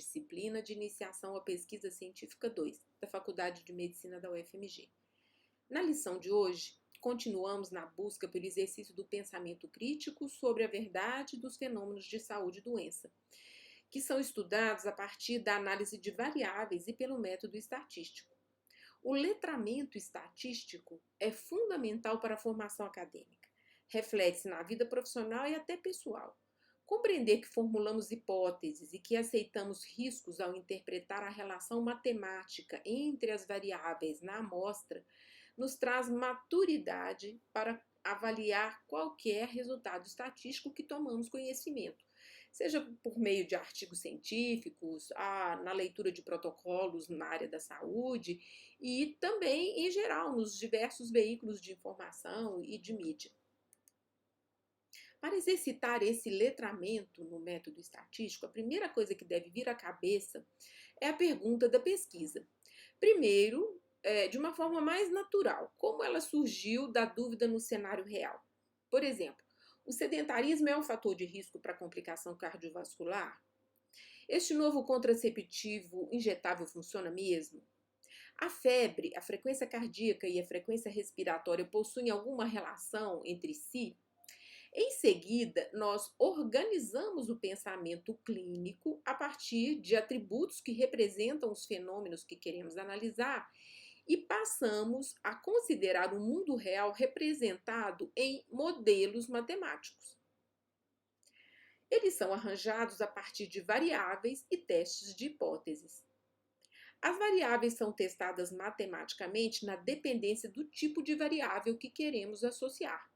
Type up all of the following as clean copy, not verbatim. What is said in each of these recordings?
disciplina de Iniciação à Pesquisa Científica 2, da Faculdade de Medicina da UFMG. Na lição de hoje, continuamos na busca pelo exercício do pensamento crítico sobre a verdade dos fenômenos de saúde e doença, que são estudados a partir da análise de variáveis e pelo método estatístico. O letramento estatístico é fundamental para a formação acadêmica. Reflete-se na vida profissional e até pessoal. Compreender que formulamos hipóteses e que aceitamos riscos ao interpretar a relação matemática entre as variáveis na amostra nos traz maturidade para avaliar qualquer resultado estatístico que tomamos conhecimento, seja por meio de artigos científicos, na leitura de protocolos na área da saúde e também, em geral, nos diversos veículos de informação e de mídia. Para exercitar esse letramento no método estatístico, a primeira coisa que deve vir à cabeça é a pergunta da pesquisa. Primeiro, de uma forma mais natural, como ela surgiu da dúvida no cenário real? Por exemplo, o sedentarismo é um fator de risco para complicação cardiovascular? Este novo contraceptivo injetável funciona mesmo? A febre, a frequência cardíaca e a frequência respiratória possuem alguma relação entre si? Em seguida, nós organizamos o pensamento clínico a partir de atributos que representam os fenômenos que queremos analisar e passamos a considerar o mundo real representado em modelos matemáticos. Eles são arranjados a partir de variáveis e testes de hipóteses. As variáveis são testadas matematicamente na dependência do tipo de variável que queremos associar.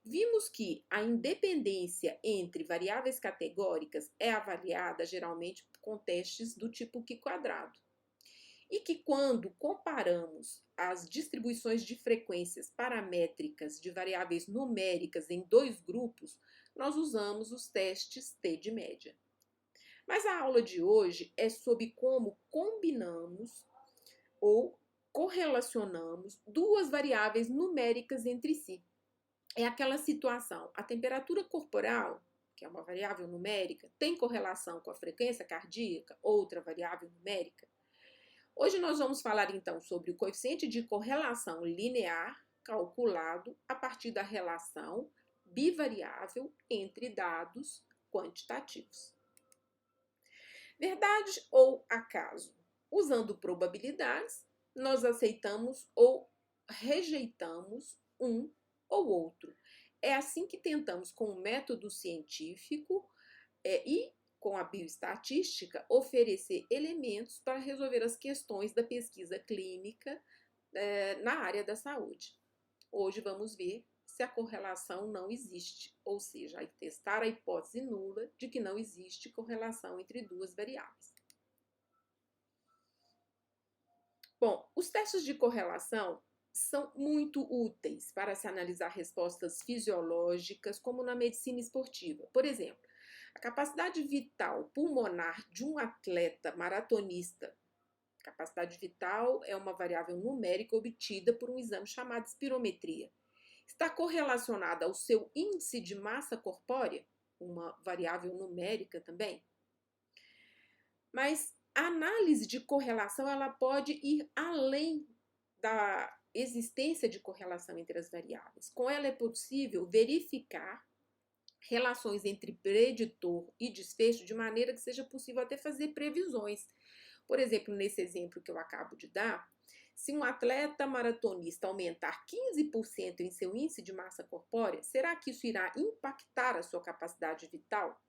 Vimos que a independência entre variáveis categóricas é avaliada geralmente com testes do tipo Q². E que quando comparamos as distribuições de frequências paramétricas de variáveis numéricas em dois grupos, nós usamos os testes T de média. Mas a aula de hoje é sobre como combinamos ou correlacionamos duas variáveis numéricas entre si. É aquela situação, a temperatura corporal, que é uma variável numérica, tem correlação com a frequência cardíaca, outra variável numérica? Hoje nós vamos falar então sobre o coeficiente de correlação linear calculado a partir da relação bivariável entre dados quantitativos. Verdade ou acaso? Usando probabilidades, nós aceitamos ou rejeitamos um ou outro. É assim que tentamos, com o método científico e com a bioestatística, oferecer elementos para resolver as questões da pesquisa clínica na área da saúde. Hoje vamos ver se a correlação não existe, ou seja, testar a hipótese nula de que não existe correlação entre duas variáveis. Bom, os testes de correlação são muito úteis para se analisar respostas fisiológicas, como na medicina esportiva. Por exemplo, a capacidade vital pulmonar de um atleta maratonista. Capacidade vital é uma variável numérica obtida por um exame chamado espirometria. Está correlacionada ao seu índice de massa corpórea, uma variável numérica também. Mas a análise de correlação ela pode ir além da existência de correlação entre as variáveis. Com ela é possível verificar relações entre preditor e desfecho de maneira que seja possível até fazer previsões. Por exemplo, nesse exemplo que eu acabo de dar, se um atleta maratonista aumentar 15% em seu índice de massa corpórea, será que isso irá impactar a sua capacidade vital?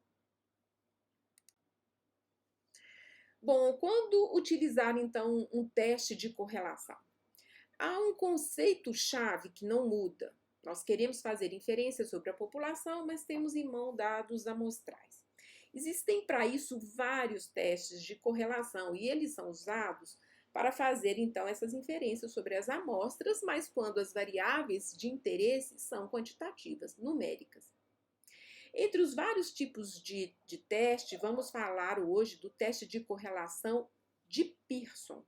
Bom, quando utilizar então um teste de correlação? Há um conceito-chave que não muda. Nós queremos fazer inferência sobre a população, mas temos em mão dados amostrais. Existem para isso vários testes de correlação e eles são usados para fazer então essas inferências sobre as amostras, mas quando as variáveis de interesse são quantitativas, numéricas. Entre os vários tipos de teste, vamos falar hoje do teste de correlação de Pearson,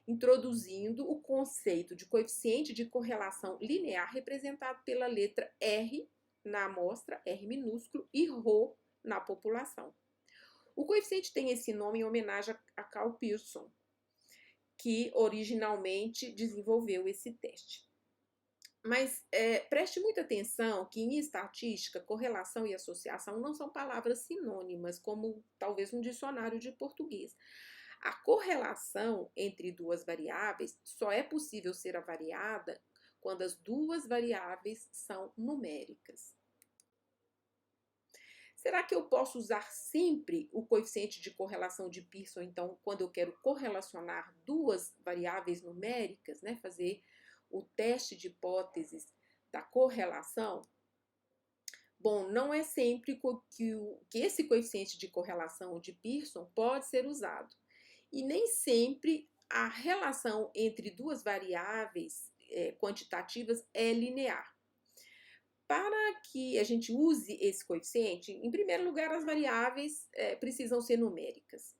introduzindo o conceito de coeficiente de correlação linear representado pela letra R na amostra, R minúsculo, e ρ na população. O coeficiente tem esse nome em homenagem a Carl Pearson, que originalmente desenvolveu esse teste. Mas preste muita atenção que em estatística, correlação e associação não são palavras sinônimas, como talvez um dicionário de português. A correlação entre duas variáveis só é possível ser avaliada quando as duas variáveis são numéricas. Será que eu posso usar sempre o coeficiente de correlação de Pearson, então, quando eu quero correlacionar duas variáveis numéricas, né, fazer o teste de hipóteses da correlação? Bom, não é sempre que esse coeficiente de correlação de Pearson pode ser usado. E nem sempre a relação entre duas variáveis quantitativas é linear. Para que a gente use esse coeficiente, em primeiro lugar, as variáveis precisam ser numéricas.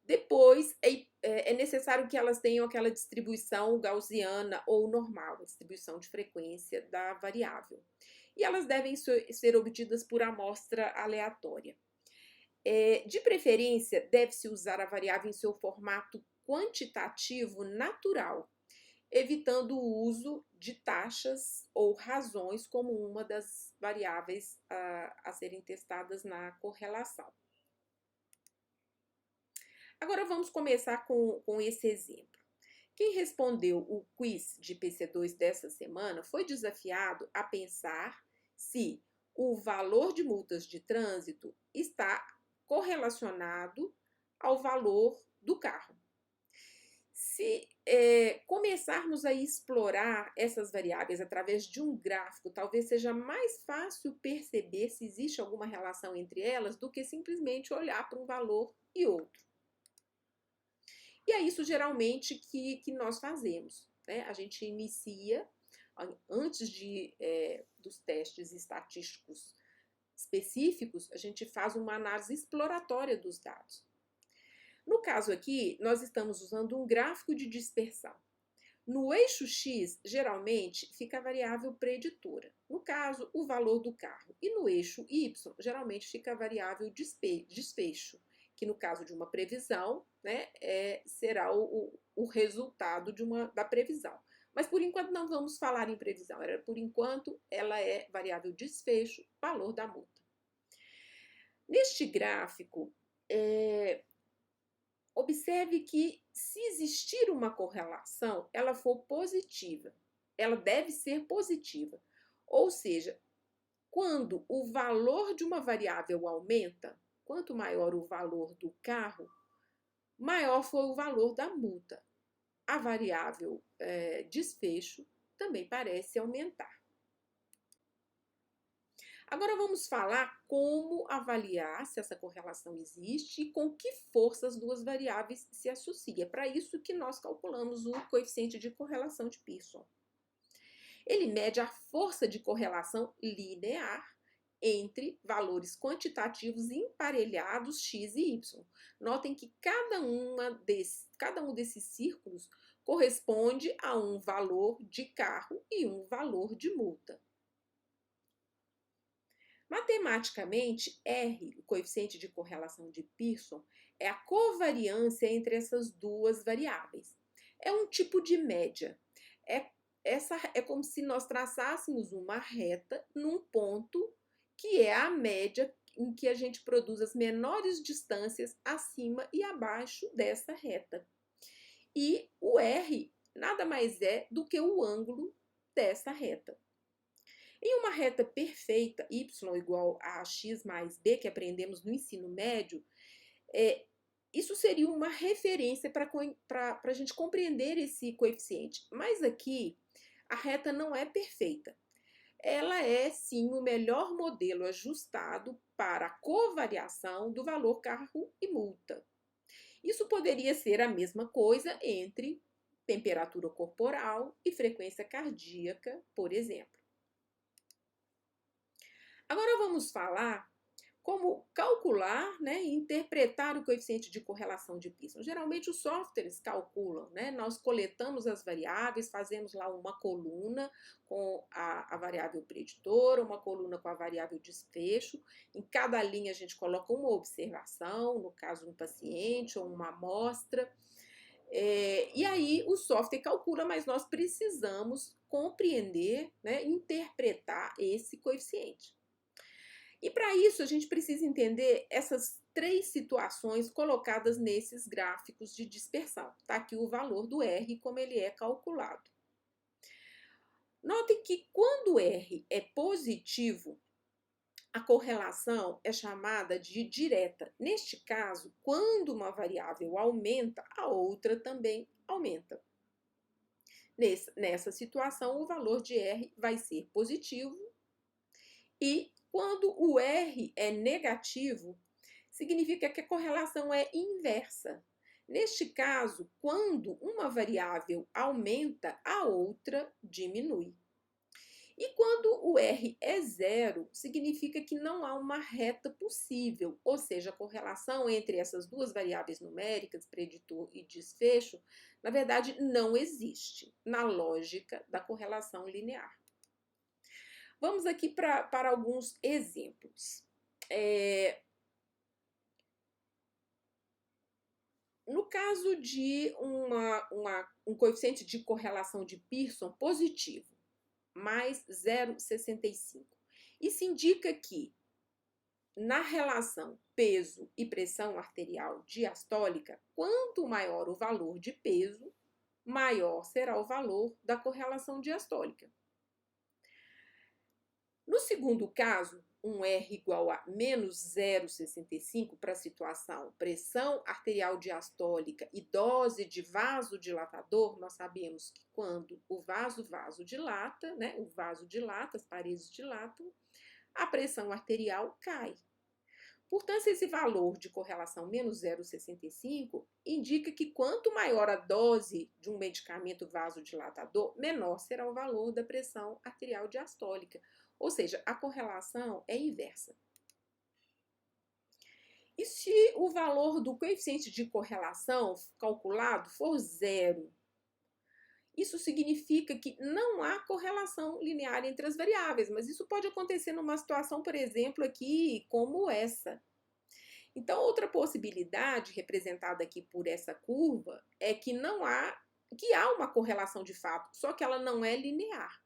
Depois, é necessário que elas tenham aquela distribuição gaussiana ou normal, a distribuição de frequência da variável. E elas devem ser obtidas por amostra aleatória. De preferência, deve-se usar a variável em seu formato quantitativo natural, evitando o uso de taxas ou razões como uma das variáveis a serem testadas na correlação. Agora vamos começar com esse exemplo. Quem respondeu o quiz de PC2 dessa semana foi desafiado a pensar se o valor de multas de trânsito está correlacionado ao valor do carro. Se começarmos a explorar essas variáveis através de um gráfico, talvez seja mais fácil perceber se existe alguma relação entre elas do que simplesmente olhar para um valor e outro. E é isso geralmente que nós fazemos, né? A gente inicia, antes dos testes estatísticos específicos, a gente faz uma análise exploratória dos dados. No caso aqui, nós estamos usando um gráfico de dispersão. No eixo X, geralmente, fica a variável preditora. No caso, o valor do carro. E no eixo Y, geralmente, fica a variável desfecho, que no caso de uma previsão, né, será o resultado da previsão. Mas, por enquanto, não vamos falar em previsão. Por enquanto, ela é variável desfecho, valor da multa. Neste gráfico, observe que, se existir uma correlação, ela for positiva. Ela deve ser positiva. Ou seja, quando o valor de uma variável aumenta, quanto maior o valor do carro, maior foi o valor da multa. A variável desfecho também parece aumentar. Agora vamos falar como avaliar se essa correlação existe e com que força as duas variáveis se associam. É para isso que nós calculamos o coeficiente de correlação de Pearson. Ele mede a força de correlação linear entre valores quantitativos emparelhados x e y. Notem que cada um desses círculos corresponde a um valor de carro e um valor de multa. Matematicamente, R, o coeficiente de correlação de Pearson, é a covariância entre essas duas variáveis. É um tipo de média. É como se nós traçássemos uma reta num ponto que é a média em que a gente produz as menores distâncias acima e abaixo dessa reta. E o R nada mais é do que o ângulo dessa reta. Em uma reta perfeita, y igual a x mais b, que aprendemos no ensino médio, isso seria uma referência para a gente compreender esse coeficiente. Mas aqui, a reta não é perfeita. Ela é, sim, o melhor modelo ajustado para a covariação do valor carro e multa. Isso poderia ser a mesma coisa entre temperatura corporal e frequência cardíaca, por exemplo. Agora vamos falar como calcular, né, e interpretar o coeficiente de correlação de Pearson. Geralmente os softwares calculam, né? Nós coletamos as variáveis, fazemos lá uma coluna com a variável preditora, uma coluna com a variável desfecho. Em cada linha a gente coloca uma observação, no caso um paciente ou uma amostra. E aí o software calcula, mas nós precisamos compreender, né, interpretar esse coeficiente. E para isso a gente precisa entender essas três situações colocadas nesses gráficos de dispersão. Tá aqui o valor do R, como ele é calculado. Note que quando R é positivo, a correlação é chamada de direta. Neste caso, quando uma variável aumenta, a outra também aumenta. Nessa situação, o valor de R vai ser positivo e quando o R é negativo, significa que a correlação é inversa. Neste caso, quando uma variável aumenta, a outra diminui. E quando o R é zero, significa que não há uma reta possível, ou seja, a correlação entre essas duas variáveis numéricas, preditor e desfecho, na verdade não existe na lógica da correlação linear. Vamos aqui para alguns exemplos. No caso de um coeficiente de correlação de Pearson positivo, mais 0,65, isso indica que na relação peso e pressão arterial diastólica, quanto maior o valor de peso, maior será o valor da correlação diastólica. No segundo caso, um R igual a menos 0,65 para a situação pressão arterial diastólica e dose de vasodilatador, nós sabemos que quando o vaso dilata, né, o vaso dilata, as paredes dilatam, a pressão arterial cai. Portanto, esse valor de correlação menos 0,65 indica que quanto maior a dose de um medicamento vasodilatador, menor será o valor da pressão arterial diastólica. Ou seja, a correlação é inversa. E se o valor do coeficiente de correlação calculado for zero? Isso significa que não há correlação linear entre as variáveis, mas isso pode acontecer numa situação, por exemplo, aqui como essa. Então, outra possibilidade, representada aqui por essa curva, é que há uma correlação de fato, só que ela não é linear.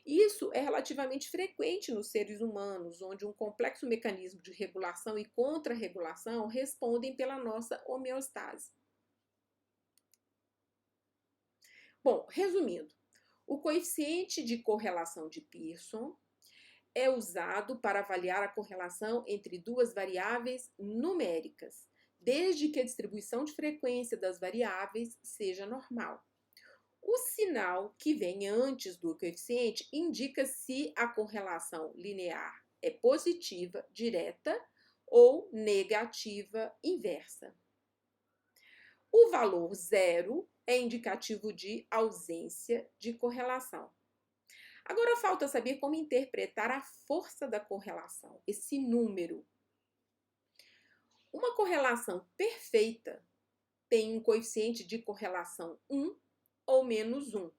Isso é relativamente frequente nos seres humanos, onde um complexo mecanismo de regulação e contra-regulação respondem pela nossa homeostase. Bom, resumindo, o coeficiente de correlação de Pearson é usado para avaliar a correlação entre duas variáveis numéricas, desde que a distribuição de frequência das variáveis seja normal. O sinal que vem antes do coeficiente indica se a correlação linear é positiva, direta, ou negativa, inversa. O valor zero é indicativo de ausência de correlação. Agora falta saber como interpretar a força da correlação, esse número. Uma correlação perfeita tem um coeficiente de correlação 1 ou menos 1.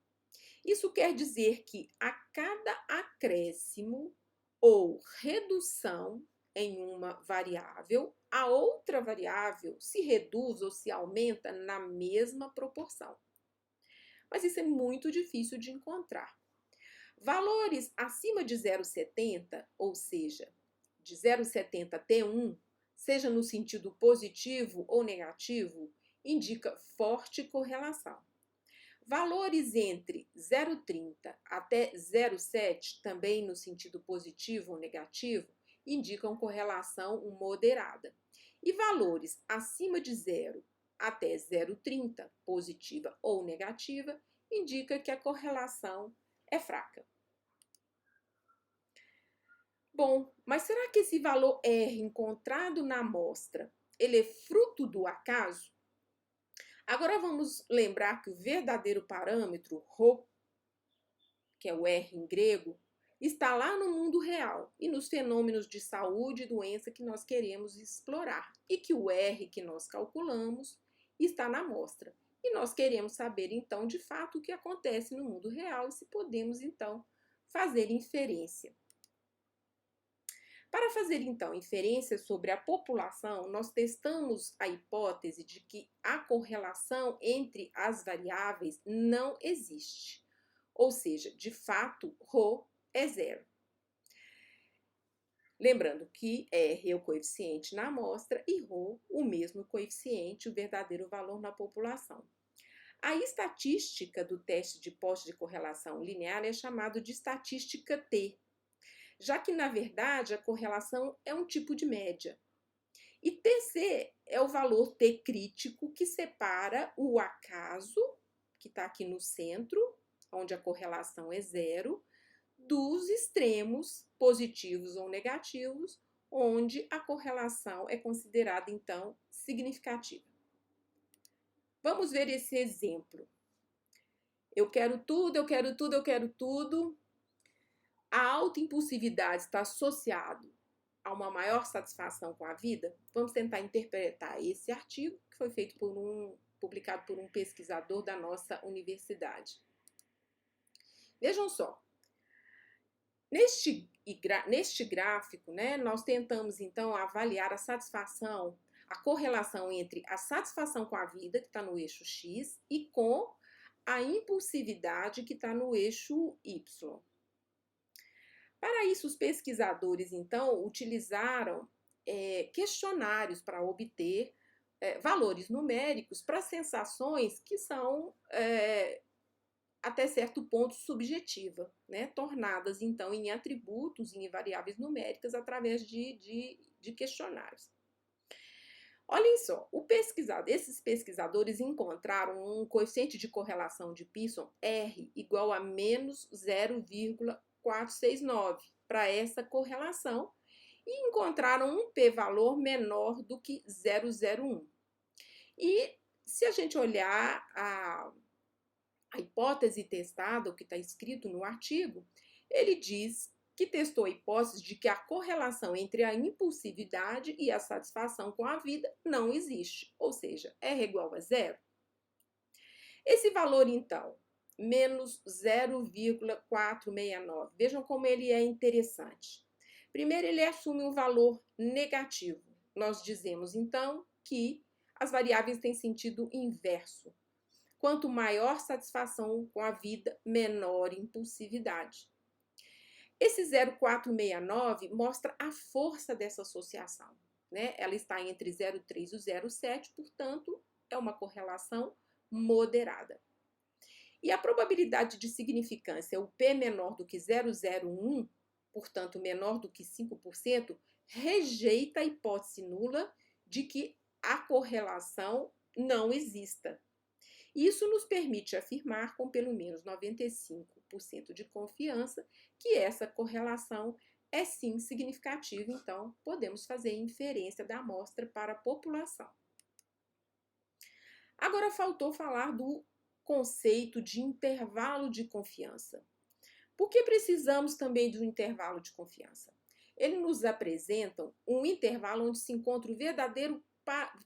Isso quer dizer que a cada acréscimo ou redução em uma variável, a outra variável se reduz ou se aumenta na mesma proporção. Mas isso é muito difícil de encontrar. Valores acima de 0,70, ou seja, de 0,70 até 1, seja no sentido positivo ou negativo, indica forte correlação. Valores entre 0,30 até 0,7, também no sentido positivo ou negativo, indicam correlação moderada. E valores acima de 0 até 0,30, positiva ou negativa, indica que a correlação é fraca. Bom, mas será que esse valor R encontrado na amostra, ele é fruto do acaso? Agora vamos lembrar que o verdadeiro parâmetro, ρ, que é o R em grego, está lá no mundo real e nos fenômenos de saúde e doença que nós queremos explorar, e que o R que nós calculamos está na amostra. E nós queremos saber, então, de fato, o que acontece no mundo real e se podemos, então, fazer inferência. Para fazer, então, inferência sobre a população, nós testamos a hipótese de que a correlação entre as variáveis não existe. Ou seja, de fato, ρ é zero. Lembrando que R é o coeficiente na amostra e ρ o mesmo coeficiente, o verdadeiro valor na população. A estatística do teste de hipótese de correlação linear é chamado de estatística T, já que, na verdade, a correlação é um tipo de média. E TC é o valor T crítico que separa o acaso, que está aqui no centro, onde a correlação é zero, dos extremos positivos ou negativos, onde a correlação é considerada, então, significativa. Vamos ver esse exemplo. Eu quero tudo, eu quero tudo, eu quero tudo. A autoimpulsividade está associado a uma maior satisfação com a vida? Vamos tentar interpretar esse artigo, que foi feito publicado por um pesquisador da nossa universidade. Vejam só. Neste gráfico, né, nós tentamos, então, avaliar a satisfação, a correlação entre a satisfação com a vida, que está no eixo X, e com a impulsividade, que está no eixo Y. Para isso, os pesquisadores, então, utilizaram questionários para obter valores numéricos para sensações que são, até certo ponto, subjetivas, né? Tornadas, então, em atributos, em variáveis numéricas, através de questionários. Olhem só, esses pesquisadores encontraram um coeficiente de correlação de Pearson, R, igual a menos 0,469 para essa correlação e encontraram um p-valor menor do que 0,01. E se a gente olhar a hipótese testada, o que está escrito no artigo, ele diz que testou a hipótese de que a correlação entre a impulsividade e a satisfação com a vida não existe, ou seja, R igual a zero. Esse valor, então, menos 0,469. Vejam como ele é interessante. Primeiro, ele assume um valor negativo. Nós dizemos, então, que as variáveis têm sentido inverso. Quanto maior satisfação com a vida, menor impulsividade. Esse 0,469 mostra a força dessa associação, né? Ela está entre 0,3 e 0,7, portanto, é uma correlação moderada. E a probabilidade de significância, o P menor do que 0,01, portanto, menor do que 5%, rejeita a hipótese nula de que a correlação não exista. Isso nos permite afirmar com pelo menos 95% de confiança que essa correlação é sim significativa, então podemos fazer inferência da amostra para a população. Agora faltou falar do conceito de intervalo de confiança. Por que precisamos também de um intervalo de confiança? Ele nos apresenta um intervalo onde se encontra o verdadeiro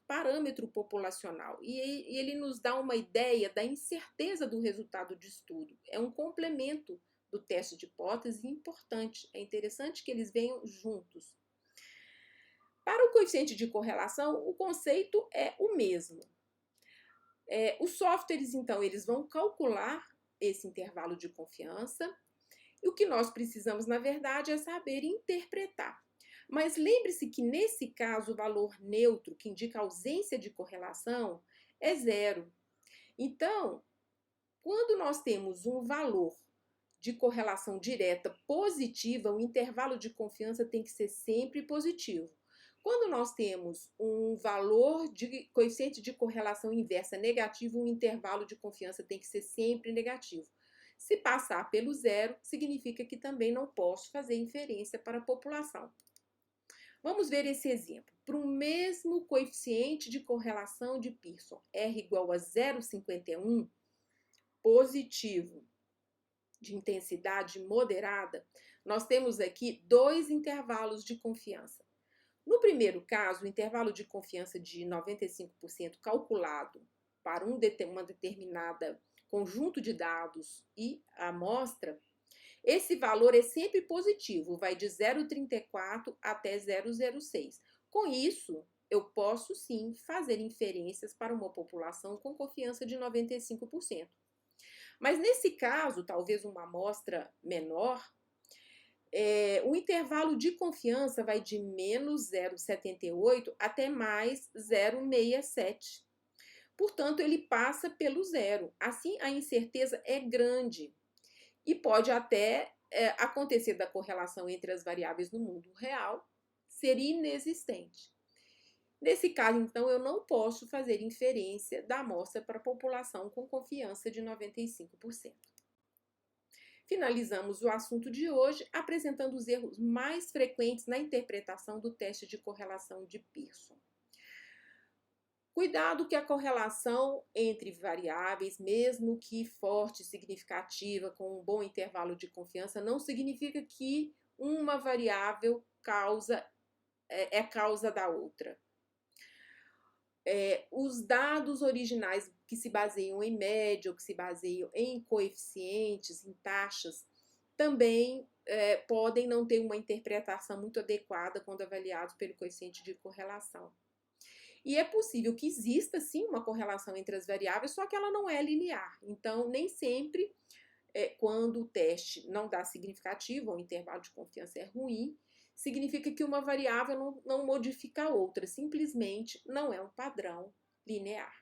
parâmetro populacional e ele nos dá uma ideia da incerteza do resultado de estudo. É um complemento do teste de hipótese importante. É interessante que eles venham juntos. Para o coeficiente de correlação, o conceito é o mesmo. Os softwares, então, eles vão calcular esse intervalo de confiança e o que nós precisamos, na verdade, é saber interpretar. Mas lembre-se que, nesse caso, o valor neutro, que indica ausência de correlação, é zero. Então, quando nós temos um valor de correlação direta positiva, o intervalo de confiança tem que ser sempre positivo. Quando nós temos um valor de coeficiente de correlação inversa negativo, o intervalo de confiança tem que ser sempre negativo. Se passar pelo zero, significa que também não posso fazer inferência para a população. Vamos ver esse exemplo. Para o mesmo coeficiente de correlação de Pearson, R igual a 0,51, positivo, de intensidade moderada, Nós temos aqui dois intervalos de confiança. No primeiro caso, o intervalo de confiança de 95% calculado para uma determinada conjunto de dados e amostra, esse valor é sempre positivo, vai de 0,34 até 0,06. Com isso, eu posso sim fazer inferências para uma população com confiança de 95%. Mas nesse caso, talvez uma amostra menor, o intervalo de confiança vai de menos 0,78 até mais 0,67. Portanto, ele passa pelo zero. Assim, a incerteza é grande e pode até acontecer da correlação entre as variáveis no mundo real ser inexistente. Nesse caso, então, eu não posso fazer inferência da amostra para a população com confiança de 95%. Finalizamos o assunto de hoje apresentando os erros mais frequentes na interpretação do teste de correlação de Pearson. Cuidado que a correlação entre variáveis, mesmo que forte, significativa, com um bom intervalo de confiança, não significa que uma variável é causa da outra. Os dados originais que se baseiam em média ou que se baseiam em coeficientes, em taxas, também podem não ter uma interpretação muito adequada quando avaliados pelo coeficiente de correlação. E é possível que exista, sim, uma correlação entre as variáveis, só que ela não é linear. Então, nem sempre, quando o teste não dá significativo, ou o intervalo de confiança é ruim, significa que uma variável não modifica a outra, simplesmente não é um padrão linear.